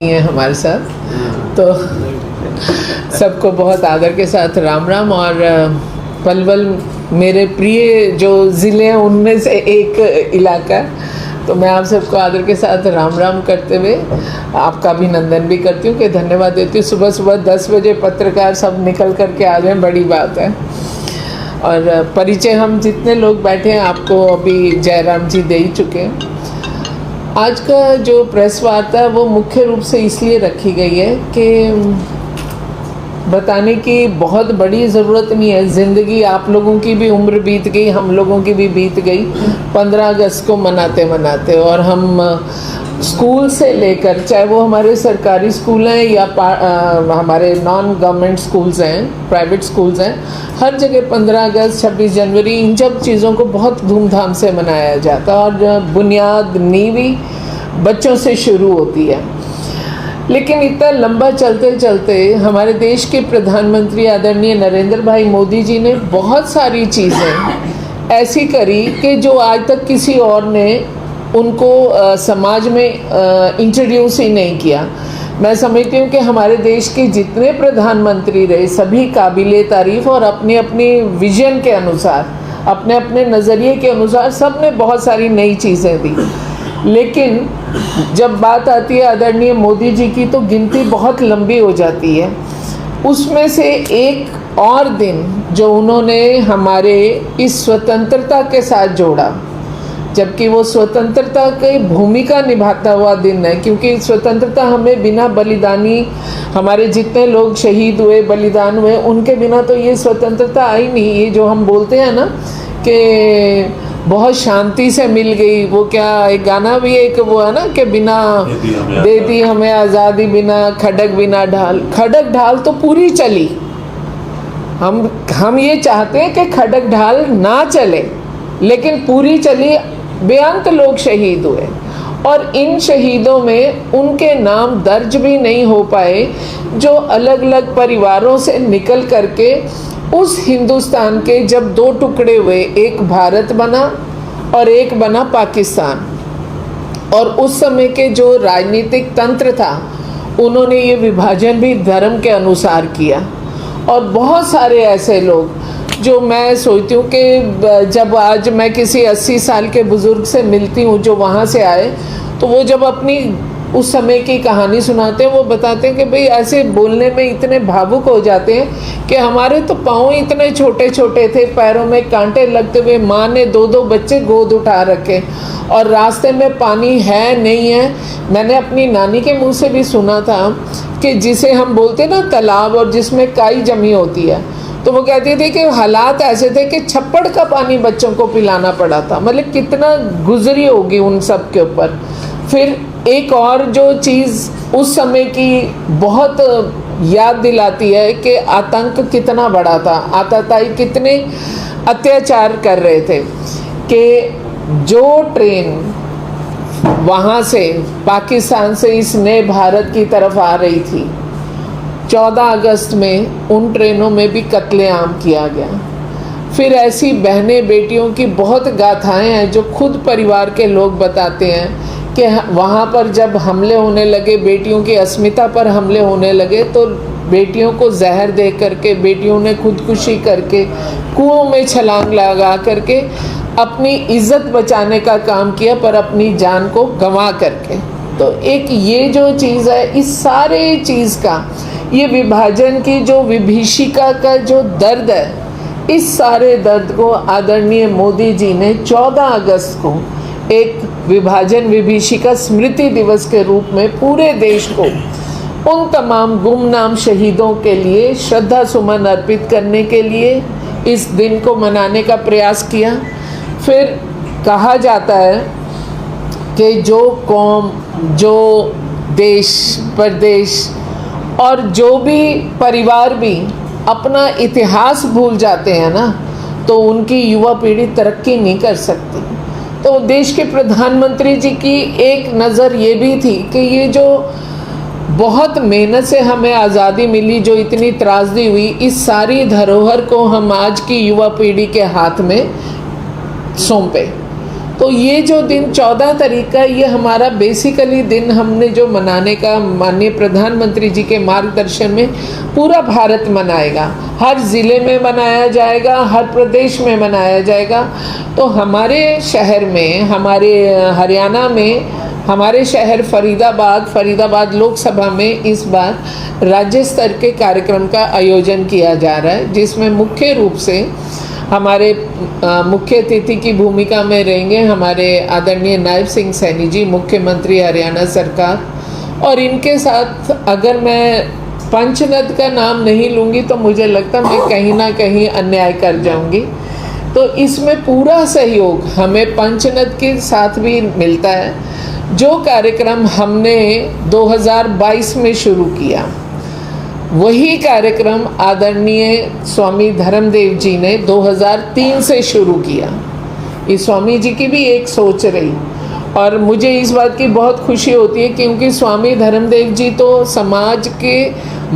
हैं हमारे साथ, तो सबको बहुत आदर के साथ राम राम। और पलवल मेरे प्रिय जो ज़िले हैं उनमें से एक इलाका है, तो मैं आप सबको आदर के साथ राम राम करते हुए आपका अभिनंदन भी करती हूँ कि धन्यवाद देती हूँ। सुबह सुबह 10 बजे पत्रकार सब निकल कर के आ जाए, बड़ी बात है। और परिचय हम जितने लोग बैठे हैं आपको अभी जयराम जी दे ही चुके हैं। आज का जो प्रेस वार्ता है वो मुख्य रूप से इसलिए रखी गई है कि बताने की बहुत बड़ी ज़रूरत नहीं है। ज़िंदगी आप लोगों की भी उम्र बीत गई, हम लोगों की भी बीत गई 15 अगस्त को मनाते मनाते। और हम स्कूल से लेकर, चाहे वो हमारे सरकारी स्कूल हैं या हमारे नॉन गवर्नमेंट स्कूल्स हैं, प्राइवेट स्कूल्स हैं, हर जगह 15 अगस्त 26 जनवरी इन सब चीज़ों को बहुत धूमधाम से मनाया जाता है। और बुनियाद नींव बच्चों से शुरू होती है। लेकिन इतना लंबा चलते चलते हमारे देश के प्रधानमंत्री आदरणीय नरेंद्र भाई मोदी जी ने बहुत सारी चीज़ें ऐसी करी कि जो आज तक किसी और ने उनको समाज में इंट्रोड्यूस ही नहीं किया। मैं समझती हूँ कि हमारे देश के जितने प्रधानमंत्री रहे सभी काबिले तारीफ़ और अपनी अपनी विजन के अनुसार, अपने अपने नज़रिए के अनुसार सब ने बहुत सारी नई चीज़ें दी। लेकिन जब बात आती है आदरणीय मोदी जी की तो गिनती बहुत लंबी हो जाती है। उसमें से एक और दिन जो उन्होंने हमारे इस स्वतंत्रता के साथ जोड़ा, जबकि वो स्वतंत्रता की भूमिका निभाता हुआ दिन है, क्योंकि स्वतंत्रता हमें बिना बलिदानी, हमारे जितने लोग शहीद हुए, बलिदान हुए, उनके बिना तो ये स्वतंत्रता आई नहीं। ये जो हम बोलते हैं ना कि बहुत शांति से मिल गई, वो क्या एक गाना भी एक वो है ना कि बिना देती हमें आज़ादी, बिना खडक बिना ढाल। खडक ढाल तो पूरी चली, हम ये चाहते हैं कि खडक ढाल ना चले, लेकिन पूरी चली। बेअंत लोग शहीद हुए और इन शहीदों में उनके नाम दर्ज भी नहीं हो पाए, जो अलग अलग परिवारों से निकल करके उस हिंदुस्तान के जब दो टुकड़े हुए, एक भारत बना और एक बना पाकिस्तान। और उस समय के जो राजनीतिक तंत्र था उन्होंने ये विभाजन भी धर्म के अनुसार किया। और बहुत सारे ऐसे लोग जो मैं सोचती हूँ कि जब आज मैं किसी 80 साल के बुज़ुर्ग से मिलती हूँ जो वहाँ से आए, तो वो जब अपनी उस समय की कहानी सुनाते हैं वो बताते हैं कि भाई ऐसे बोलने में इतने भावुक हो जाते हैं कि हमारे तो पाँव इतने छोटे छोटे थे, पैरों में कांटे लगते हुए, माँ ने 2-2 बच्चे गोद उठा रखे और रास्ते में पानी है नहीं है। मैंने अपनी नानी के मुँह से भी सुना था कि जिसे हम बोलते ना तालाब और जिसमें काई जमी होती है, तो वो कहती थी कि हालात ऐसे थे कि छप्पड़ का पानी बच्चों को पिलाना पड़ा था। मतलब कितना गुजरी होगी उन सब के ऊपर। फिर एक और जो चीज़ उस समय की बहुत याद दिलाती है कि आतंक कितना बड़ा था, आतताई कितने अत्याचार कर रहे थे कि जो ट्रेन वहाँ से पाकिस्तान से इस नए भारत की तरफ आ रही थी, 14 अगस्त में उन ट्रेनों में भी कत्लेआम किया गया। फिर ऐसी बहनें बेटियों की बहुत गाथाएं हैं जो खुद परिवार के लोग बताते हैं कि वहाँ पर जब हमले होने लगे, बेटियों की अस्मिता पर हमले होने लगे, तो बेटियों को जहर दे करके, बेटियों ने खुदकुशी करके, कुओं में छलांग लगा करके अपनी इज्जत बचाने का काम किया, पर अपनी जान को गंवा करके। तो एक ये जो चीज़ है, इस सारे चीज़ का, ये विभाजन की जो विभीषिका का जो दर्द है, इस सारे दर्द को आदरणीय मोदी जी ने 14 अगस्त को एक विभाजन विभीषिका स्मृति दिवस के रूप में पूरे देश को उन तमाम गुमनाम शहीदों के लिए श्रद्धा सुमन अर्पित करने के लिए इस दिन को मनाने का प्रयास किया। फिर कहा जाता है कि जो कौम, जो देश प्रदेश और जो भी परिवार भी अपना इतिहास भूल जाते हैं ना, तो उनकी युवा पीढ़ी तरक्की नहीं कर सकती। तो देश के प्रधानमंत्री जी की एक नज़र ये भी थी कि ये जो बहुत मेहनत से हमें आज़ादी मिली, जो इतनी त्रासदी हुई, इस सारी धरोहर को हम आज की युवा पीढ़ी के हाथ में सौंपे। तो ये जो दिन 14 तारीख का, ये हमारा बेसिकली दिन हमने जो मनाने का, माननीय प्रधानमंत्री जी के मार्गदर्शन में पूरा भारत मनाएगा। हर ज़िले में मनाया जाएगा, हर प्रदेश में मनाया जाएगा। तो हमारे शहर में, हमारे हरियाणा में, हमारे शहर फरीदाबाद लोकसभा में इस बार राज्य स्तर के कार्यक्रम का आयोजन किया जा रहा है, जिसमें मुख्य रूप से हमारे मुख्य अतिथि की भूमिका में रहेंगे हमारे आदरणीय नायब सिंह सैनी जी, मुख्यमंत्री हरियाणा सरकार। और इनके साथ अगर मैं पंचनद का नाम नहीं लूँगी तो मुझे लगता मैं कहीं ना कहीं अन्याय कर जाऊँगी। तो इसमें पूरा सहयोग हमें पंचनद के साथ भी मिलता है। जो कार्यक्रम हमने 2022 में शुरू किया, वही कार्यक्रम आदरणीय स्वामी धर्मदेव जी ने 2003 से शुरू किया। इस स्वामी जी की भी एक सोच रही, और मुझे इस बात की बहुत खुशी होती है क्योंकि स्वामी धर्मदेव जी तो समाज के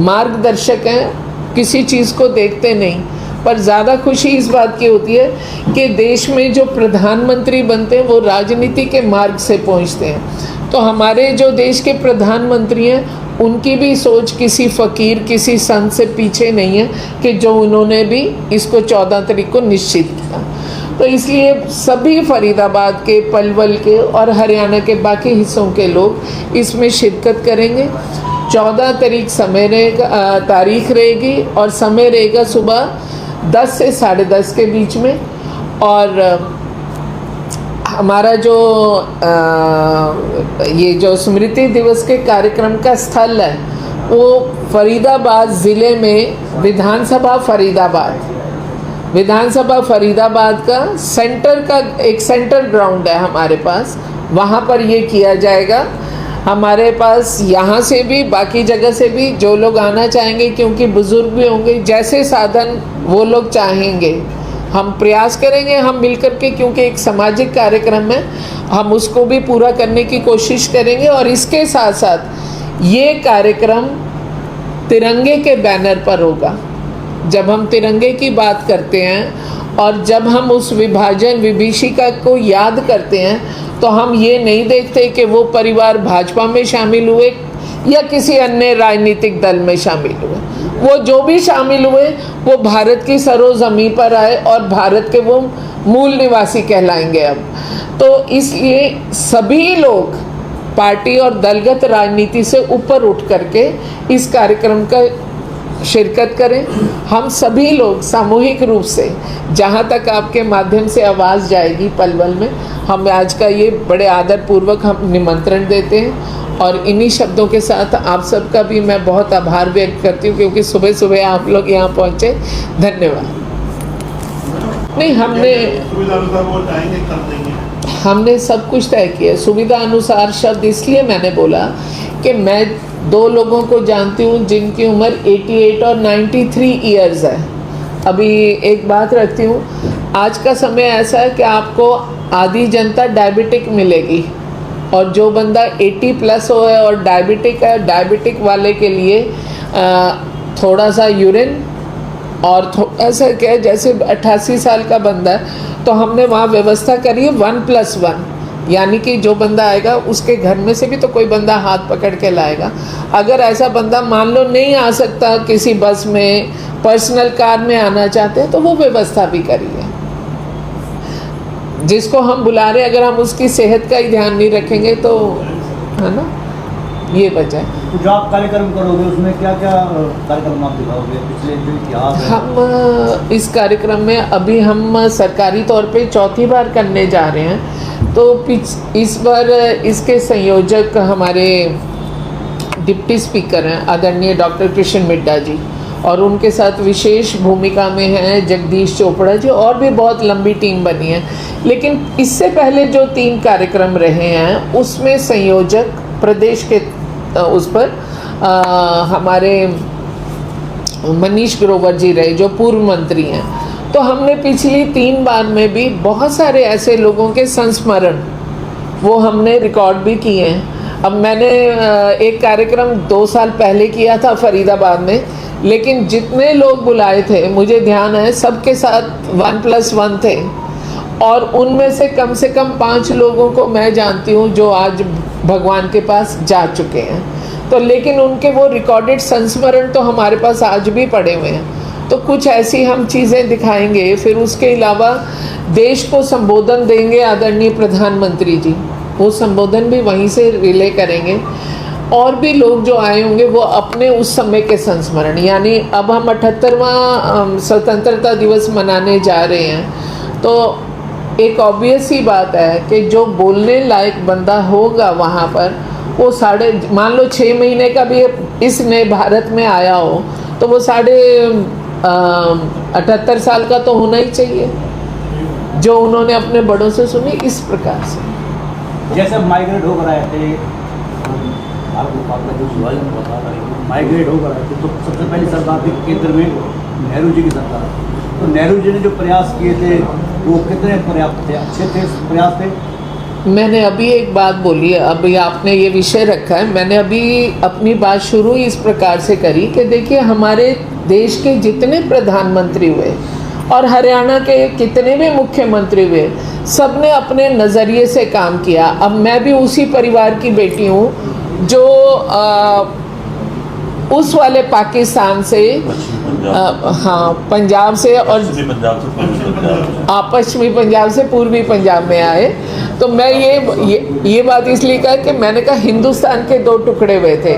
मार्गदर्शक हैं, किसी चीज़ को देखते नहीं। पर ज़्यादा खुशी इस बात की होती है कि देश में जो प्रधानमंत्री बनते हैं वो राजनीति के मार्ग से पहुंचते हैं। तो हमारे जो देश के प्रधानमंत्री हैं उनकी भी सोच किसी फ़कीर, किसी संत से पीछे नहीं है कि जो उन्होंने भी इसको 14 तारीख को निश्चित किया। तो इसलिए सभी फरीदाबाद के, पलवल के और हरियाणा के बाकी हिस्सों के लोग इसमें शिरकत करेंगे। 14 तारीख तारीख रहेगी और समय रहेगा सुबह 10 से 10:30 के बीच में। और हमारा जो ये जो स्मृति दिवस के कार्यक्रम का स्थल है वो फरीदाबाद ज़िले में विधानसभा फरीदाबाद का एक सेंटर ग्राउंड है हमारे पास, वहाँ पर ये किया जाएगा। हमारे पास यहाँ से भी, बाकी जगह से भी जो लोग आना चाहेंगे, क्योंकि बुज़ुर्ग भी होंगे, जैसे साधन वो लोग चाहेंगे हम प्रयास करेंगे, हम मिलकर के, क्योंकि एक सामाजिक कार्यक्रम है, हम उसको भी पूरा करने की कोशिश करेंगे। और इसके साथ साथ ये कार्यक्रम तिरंगे के बैनर पर होगा। जब हम तिरंगे की बात करते हैं और जब हम उस विभाजन, विभीषिका को याद करते हैं, तो हम ये नहीं देखते कि वो परिवार भाजपा में शामिल हुए या किसी अन्य राजनीतिक दल में शामिल हुए। वो जो भी शामिल हुए वो भारत की सरोजमी पर आए और भारत के वो मूल निवासी कहलाएंगे अब। तो इसलिए सभी लोग पार्टी और दलगत राजनीति से ऊपर उठ करके इस कार्यक्रम का शिरकत करें। हम सभी लोग सामूहिक रूप से, जहाँ तक आपके माध्यम से आवाज़ जाएगी पलवल में, हम आज का ये बड़े आदरपूर्वक हम निमंत्रण देते हैं। और इन्हीं शब्दों के साथ आप सबका भी मैं बहुत आभार व्यक्त करती हूँ, क्योंकि सुबह सुबह आप लोग यहाँ पहुँचे। धन्यवाद। नहीं, हमने सब कुछ तय किया। सुविधा अनुसार शब्द इसलिए मैंने बोला कि मैं 2 लोगों को जानती हूँ जिनकी उम्र 88 और 93 ईयर्स है। अभी एक बात रखती हूँ, आज का समय ऐसा है कि आपको आधी जनता डायबिटिक मिलेगी, और जो बंदा 80 प्लस हो है और डायबिटिक है, डायबिटिक वाले के लिए थोड़ा सा यूरिन और थोड़ा सा क्या, जैसे 88 साल का बंदा है तो हमने वहाँ व्यवस्था करी है 1+1, यानी कि जो बंदा आएगा उसके घर में से भी तो कोई बंदा हाथ पकड़ के लाएगा। अगर ऐसा बंदा मान लो नहीं आ सकता, किसी बस में, पर्सनल कार में आना चाहते हैं, तो वो व्यवस्था भी करी है। जिसको हम बुला रहे, अगर हम उसकी सेहत का ही ध्यान नहीं रखेंगे तो, है ना, ये वजह है। तो जो आप कार्यक्रम करोगे उसमें क्या क्या कार्यक्रम आप दिखाओगे? पिछले जो इतिहास है, हम इस कार्यक्रम में अभी हम सरकारी तौर पे 4थी बार करने जा रहे हैं। तो इस बार इसके संयोजक हमारे डिप्टी स्पीकर हैं आदरणीय डॉक्टर कृष्ण मिड्डा जी, और उनके साथ विशेष भूमिका में हैं जगदीश चोपड़ा जी, और भी बहुत लंबी टीम बनी है। लेकिन इससे पहले जो 3 कार्यक्रम रहे हैं उसमें संयोजक प्रदेश के उस पर हमारे मनीष ग्रोवर जी रहे, जो पूर्व मंत्री हैं। तो हमने पिछली 3 बार में भी बहुत सारे ऐसे लोगों के संस्मरण वो हमने रिकॉर्ड भी किए हैं। अब मैंने एक कार्यक्रम 2 साल पहले किया था फरीदाबाद में, लेकिन जितने लोग बुलाए थे मुझे ध्यान है सबके साथ 1+1 थे, और उनमें से कम 5 लोगों को मैं जानती हूँ जो आज भगवान के पास जा चुके हैं। तो लेकिन उनके वो रिकॉर्डेड संस्मरण तो हमारे पास आज भी पड़े हुए हैं। तो कुछ ऐसी हम चीज़ें दिखाएंगे। फिर उसके अलावा देश को संबोधन देंगे आदरणीय प्रधानमंत्री जी, वो संबोधन भी वहीं से रिले करेंगे। और भी लोग जो आए होंगे वो अपने उस समय के संस्मरण, यानी अब हम 78वां स्वतंत्रता दिवस मनाने जा रहे हैं, तो एक ऑब्वियस ही बात है कि जो बोलने लायक बंदा होगा वहाँ पर, वो मान लो 6 महीने का भी इस नए भारत में आया हो, तो वो 78 साल का तो होना ही चाहिए, जो उन्होंने अपने बड़ों से सुनी। इस प्रकार से जैसे माइग्रेट होकर आए थे, माइग्रेट होकर आए थे, तो सबसे पहली सरकार थी केंद्र में नेहरू जी की सरकार। तो नेहरू जी ने जो प्रयास किए थे वो कितने पर्याप्त थे, अच्छे थे, प्रयास थे? मैंने अभी एक बात बोली है, अभी आपने ये विषय रखा है, मैंने अभी अपनी बात शुरू इस प्रकार से करी कि देखिए हमारे देश के जितने प्रधानमंत्री हुए और हरियाणा के कितने भी मुख्यमंत्री हुए, सब ने अपने नज़रिए से काम किया। अब मैं भी उसी परिवार की बेटी हूँ जो उस वाले पाकिस्तान से, हाँ, पंजाब से, और पश्चिमी पंजाब से पूर्वी पंजाब में आए। तो मैं ये बात इसलिए कहा कि मैंने कहा हिंदुस्तान के 2 टुकड़े हुए थे।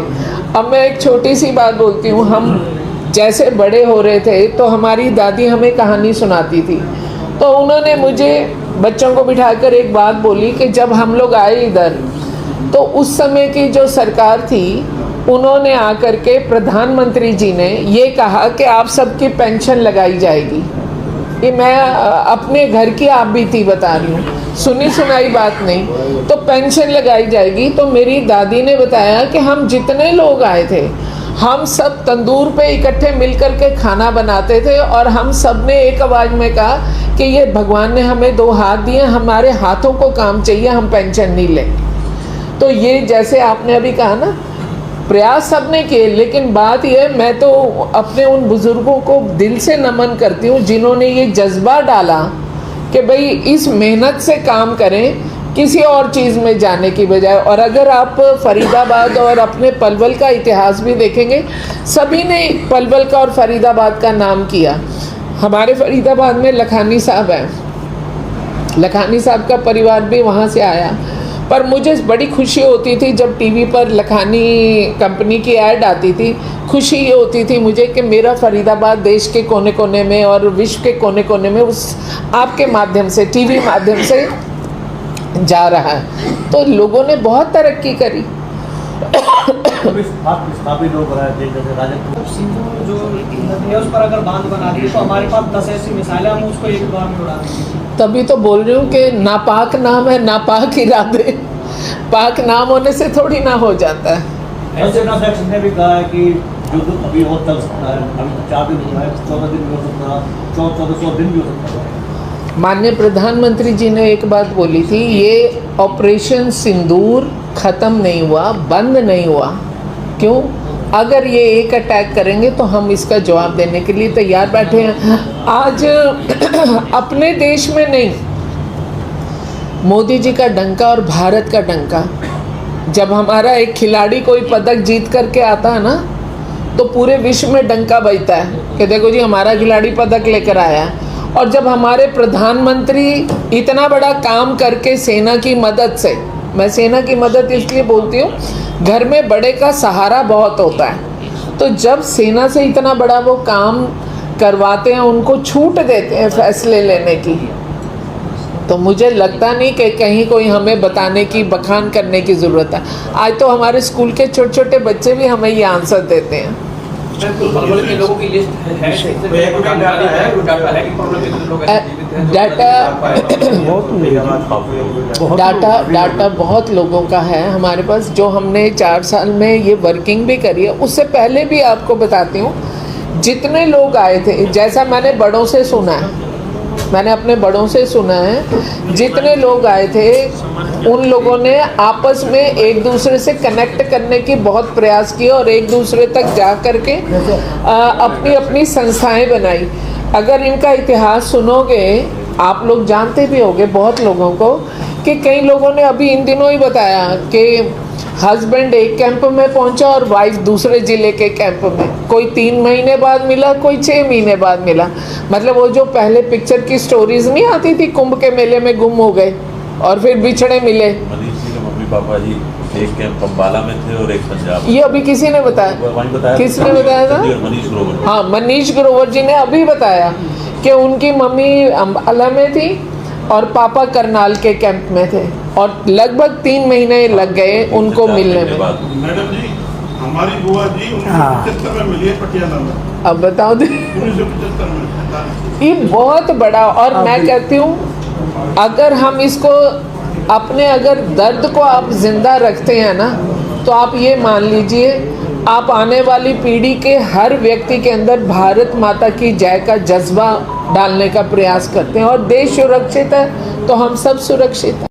अब मैं एक छोटी सी बात बोलती हूँ। हम जैसे बड़े हो रहे थे तो हमारी दादी हमें कहानी सुनाती थी, तो उन्होंने मुझे बच्चों को बिठाकर एक बात बोली कि जब हम लोग आए इधर, तो उस समय की जो सरकार थी, उन्होंने आकर के प्रधानमंत्री जी ने ये कहा कि आप सबकी पेंशन लगाई जाएगी। ये मैं अपने घर की आप बीती बता रही हूँ, सुनी सुनाई बात नहीं। तो पेंशन लगाई जाएगी। तो मेरी दादी ने बताया कि हम जितने लोग आए थे, हम सब तंदूर पे इकट्ठे मिलकर के खाना बनाते थे, और हम सब ने एक आवाज़ में कहा कि ये भगवान ने हमें 2 हाथ दिए, हमारे हाथों को काम चाहिए, हम पेंशन नहीं लेंगे। तो ये जैसे आपने अभी कहा ना, प्रयास सबने किए, लेकिन बात यह, मैं तो अपने उन बुज़ुर्गों को दिल से नमन करती हूँ जिन्होंने ये जज्बा डाला कि भाई इस मेहनत से काम करें, किसी और चीज़ में जाने की बजाय। और अगर आप फरीदाबाद और अपने पलवल का इतिहास भी देखेंगे, सभी ने पलवल का और फरीदाबाद का नाम किया। हमारे फरीदाबाद में लखानी साहब हैं, लखानी साहब का परिवार भी वहाँ से आया। पर मुझे बड़ी खुशी होती थी जब टीवी पर लखानी कंपनी की ऐड आती थी। खुशी ये होती थी मुझे कि मेरा फरीदाबाद देश के कोने कोने में और विश्व के कोने कोने में उस आपके माध्यम से, टीवी माध्यम से जा रहा है। तो लोगों ने बहुत तरक्की करी। स्थापित हो रहा है सिंधु जो नदी है उस पर अगर बांध बना दी तो हमारे पास 10 ऐसी मिसाइलें, हम उसको एक बार में उड़ा देंगे। तभी तो बोल रही हूँ कि नापाक नाम है, नापाक इरादे। पाक नाम होने से थोड़ी ना हो जाता है। ऐसे ने भी कहा है कि जो अभी और चल सकता है, अभी 4 दिन हुआ है, 14 दिन भी हो सकता है, 1400 दिन भी हो सकता है। माननीय प्रधानमंत्री जी ने एक बात बोली थी, ये ऑपरेशन सिंदूर ख़त्म नहीं हुआ, बंद नहीं हुआ। क्यों? अगर ये एक अटैक करेंगे तो हम इसका जवाब देने के लिए तैयार बैठे हैं। आज अपने देश में नहीं, मोदी जी का डंका और भारत का डंका, जब हमारा एक खिलाड़ी कोई पदक जीत करके आता है ना, तो पूरे विश्व में डंका बजता है कि देखो जी हमारा खिलाड़ी पदक लेकर आया है। और जब हमारे प्रधानमंत्री इतना बड़ा काम करके सेना की मदद से, मैं सेना की मदद इसलिए बोलती हूँ, घर में बड़े का सहारा बहुत होता है। तो जब सेना से इतना बड़ा वो काम करवाते हैं, उनको छूट देते हैं फैसले लेने की, तो मुझे लगता नहीं कि कहीं कोई हमें बताने की, बखान करने की ज़रूरत है। आज तो हमारे स्कूल के छोटे छोटे बच्चे भी हमें ये आंसर देते हैं। डाटा बहुत लोगों का है हमारे पास, जो हमने 4 साल में ये वर्किंग भी करी है। उससे पहले भी आपको बताती हूँ, जितने लोग आए थे, जैसा मैंने बड़ों से सुना है, मैंने अपने बड़ों से सुना है, जितने लोग आए थे उन लोगों ने आपस में एक दूसरे से कनेक्ट करने की बहुत प्रयास किए और एक दूसरे तक जा कर के अपनी अपनी संस्थाएं बनाई। अगर इनका इतिहास सुनोगे आप लोग जानते भी होंगे बहुत लोगों को कि कई लोगों ने अभी इन दिनों ही बताया कि हस्बैंड एक कैंप में पहुंचा और वाइफ दूसरे ज़िले के कैंप में, कोई 3 महीने बाद मिला, कोई 6 महीने बाद मिला। मतलब वो जो पहले पिक्चर की स्टोरीज नहीं आती थी, कुंभ के मेले में गुम हो गए और फिर बिछड़े मिले। मनीष जी के मम्मी पापा जी एक कैंप अम्बाला में थे और एक पंजाब। ये अभी किसी ने बताया, किसने बताया था? मनीष ग्रोवर। हाँ, मनीष ग्रोवर जी ने अभी बताया कि उनकी मम्मी अम्बाला में थी और पापा करनाल के कैंप में थे और लगभग 3 महीने लग गए उनको मिलने में। मैडम जी, हमारी बुआ जी 1975 में मिली है पटियाला में। अब बताओ 1975 में। ये बहुत बड़ा, और मैं कहती हूँ अगर हम इसको अपने अगर दर्द को आप जिंदा रखते हैं ना, तो आप ये मान लीजिए आप आने वाली पीढ़ी के हर व्यक्ति के अंदर भारत माता की जय का जज्बा डालने का प्रयास करते हैं, और देश सुरक्षित है तो हम सब सुरक्षित हैं।